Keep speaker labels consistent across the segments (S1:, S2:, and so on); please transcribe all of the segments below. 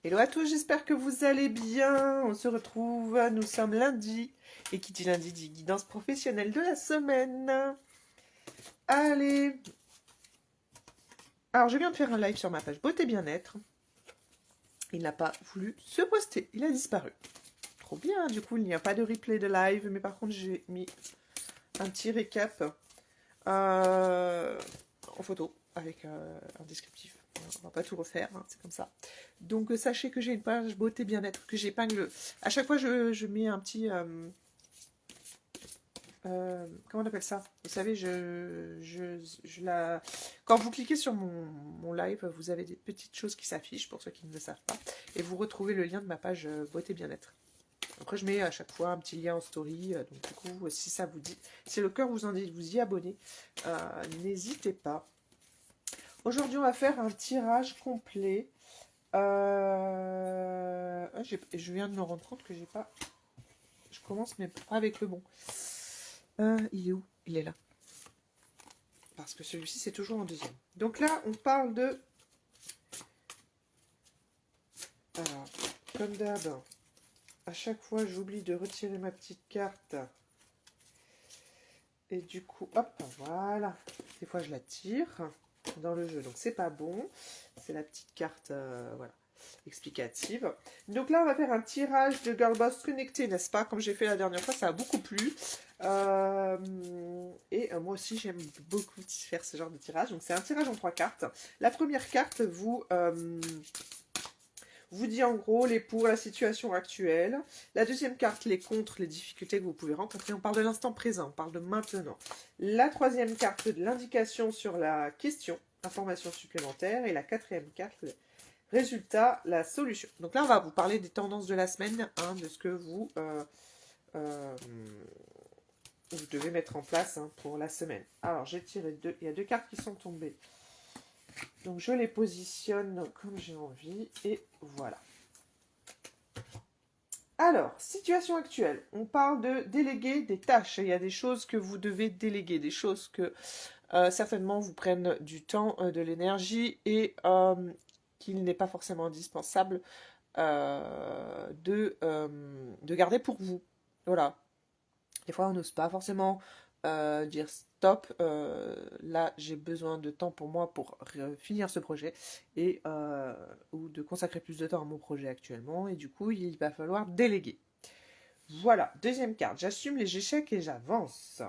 S1: Hello à tous, j'espère que vous allez bien. On se retrouve, nous sommes lundi. Et qui dit lundi dit guidance professionnelle de la semaine. Allez. Alors, je viens de faire un live sur ma page Beauté Bien-être. Il n'a pas voulu se poster, il a disparu. Trop bien, du coup, il n'y a pas de replay de live. Mais par contre, j'ai mis un petit récap en photo avec un descriptif. On va pas tout refaire, hein, c'est comme ça. Donc sachez que j'ai une page beauté bien-être que j'épingle. À chaque fois, je mets un petit... comment on appelle ça? Vous savez, je la... Quand vous cliquez sur mon live, vous avez des petites choses qui s'affichent pour ceux qui ne le savent pas. Et vous retrouvez le lien de ma page beauté bien-être. Après, je mets à chaque fois un petit lien en story. Donc du coup, si ça vous dit, si le cœur vous en dit de vous y abonner, n'hésitez pas. Aujourd'hui, on va faire un tirage complet. Je viens de me rendre compte que j'ai pas... Je commence, mais pas avec le bon. Il est où? Il est là. Parce que celui-ci, c'est toujours en deuxième. Donc là, on parle de... Alors, comme d'hab, à chaque fois, j'oublie de retirer ma petite carte. Et du coup, hop, voilà. Des fois, je la tire dans le jeu. Donc, c'est pas bon. C'est la petite carte, voilà, explicative. Donc là, on va faire un tirage de Girlboss connecté, n'est-ce pas? Comme j'ai fait la dernière fois, ça a beaucoup plu. Moi aussi, j'aime beaucoup faire ce genre de tirage. Donc, c'est un tirage en 3 cartes. La première carte vous dit en gros les pour, la situation actuelle. La deuxième carte, les contre, les difficultés que vous pouvez rencontrer. On parle de l'instant présent, on parle de maintenant. La troisième carte, de l'indication sur la question, information supplémentaire. Et la quatrième carte, résultat, la solution. Donc là, on va vous parler des tendances de la semaine, hein, de ce que euh, vous devez mettre en place, hein, pour la semaine. Alors, j'ai tiré deux. Il y a deux cartes qui sont tombées. Donc, je les positionne comme j'ai envie. Et voilà. Alors, situation actuelle. On parle de déléguer des tâches. Il y a des choses que vous devez déléguer, des choses que certainement vous prennent du temps, de l'énergie et qu'il n'est pas forcément indispensable de garder pour vous. Voilà. Des fois, on n'ose pas forcément dire stop. Là, j'ai besoin de temps pour moi pour finir ce projet et ou de consacrer plus de temps à mon projet actuellement. Et du coup, il va falloir déléguer. Voilà. Deuxième carte. J'assume les échecs et j'avance.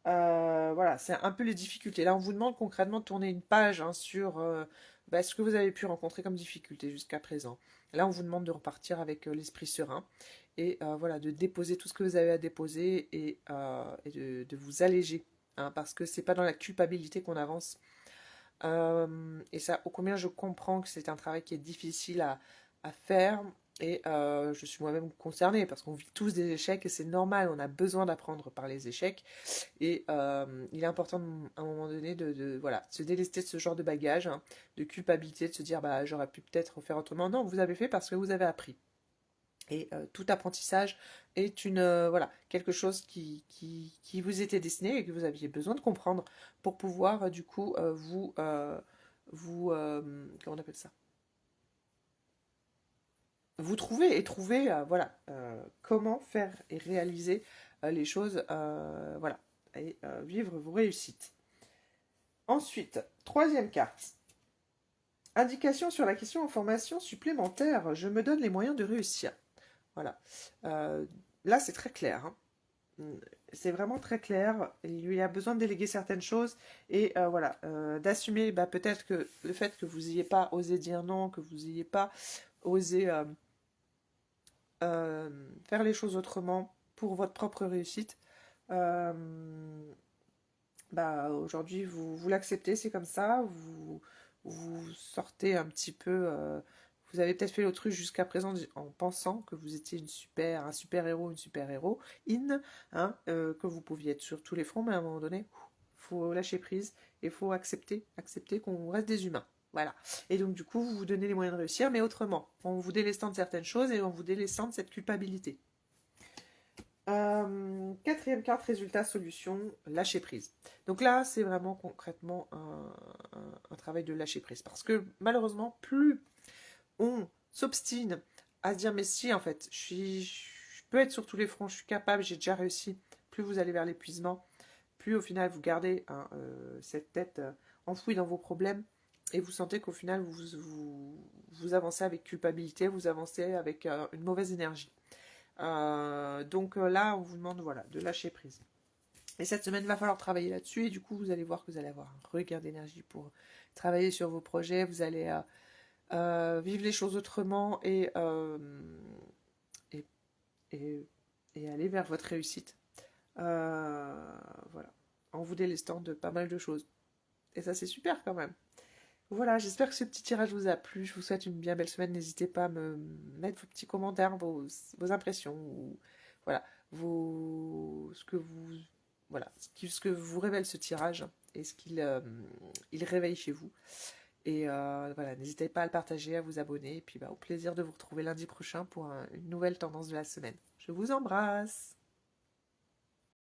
S1: Voilà, c'est un peu les difficultés. Là, on vous demande concrètement de tourner une page, hein, sur ce que vous avez pu rencontrer comme difficulté jusqu'à présent. Là, on vous demande de repartir avec l'esprit serein et voilà, de déposer tout ce que vous avez à déposer et de vous alléger, hein, parce que c'est pas dans la culpabilité qu'on avance. Et ça, ô combien je comprends que c'est un travail qui est difficile à faire. Et je suis moi-même concernée parce qu'on vit tous des échecs et c'est normal, on a besoin d'apprendre par les échecs. Et il est important à un moment donné voilà, se délester de ce genre de bagage, hein, de culpabilité, de se dire bah, j'aurais pu peut-être faire autrement. Non, vous avez fait parce que vous avez appris. Et tout apprentissage est voilà, quelque chose qui vous était destiné et que vous aviez besoin de comprendre pour pouvoir du coup comment on appelle ça, vous trouver et trouver voilà, comment faire et réaliser les choses, voilà, et vivre vos réussites. Ensuite, troisième carte. Indication sur la question information supplémentaire. Je me donne les moyens de réussir. Voilà. Euh, Là, c'est très clair, hein. C'est vraiment très clair. Il lui a besoin de déléguer certaines choses et voilà, d'assumer peut-être que le fait que vous n'ayez pas osé dire non, que vous n'ayez pas osé faire les choses autrement pour votre propre réussite. Euh, Aujourd'hui, vous l'acceptez, c'est comme ça. Vous sortez un petit peu. Vous avez peut-être fait l'autruche jusqu'à présent en pensant que vous étiez un super héros, une super héroïne, hein, que vous pouviez être sur tous les fronts, mais à un moment donné, il faut lâcher prise et il faut accepter qu'on reste des humains. Voilà. Et donc, du coup, vous vous donnez les moyens de réussir, mais autrement, en vous délestant de certaines choses et en vous délestant de cette culpabilité. Quatrième carte, résultat, solution, lâcher prise. Donc là, c'est vraiment concrètement un travail de lâcher prise. Parce que malheureusement, plus on s'obstine à se dire mais si en fait je peux être sur tous les fronts, je suis capable, j'ai déjà réussi, plus vous allez vers l'épuisement, plus au final vous gardez hein, cette tête enfouie dans vos problèmes et vous sentez qu'au final vous avancez avec culpabilité, vous avancez avec une mauvaise énergie. Donc là, on vous demande voilà, de lâcher prise. Et cette semaine, il va falloir travailler là-dessus et du coup, vous allez voir que vous allez avoir un regain d'énergie pour travailler sur vos projets, vous allez vivre les choses autrement et, et, et aller vers votre réussite. Voilà, en vous délestant de pas mal de choses. Et ça, c'est super quand même. Voilà, j'espère que ce petit tirage vous a plu. Je vous souhaite une bien belle semaine. N'hésitez pas à me mettre vos petits commentaires, vos impressions, ou, voilà, ce que vous, voilà, ce que vous révèle ce tirage et ce qu'il il réveille chez vous. Et voilà, n'hésitez pas à le partager, à vous abonner. Et puis, bah, au plaisir de vous retrouver lundi prochain pour une nouvelle tendance de la semaine. Je vous embrasse.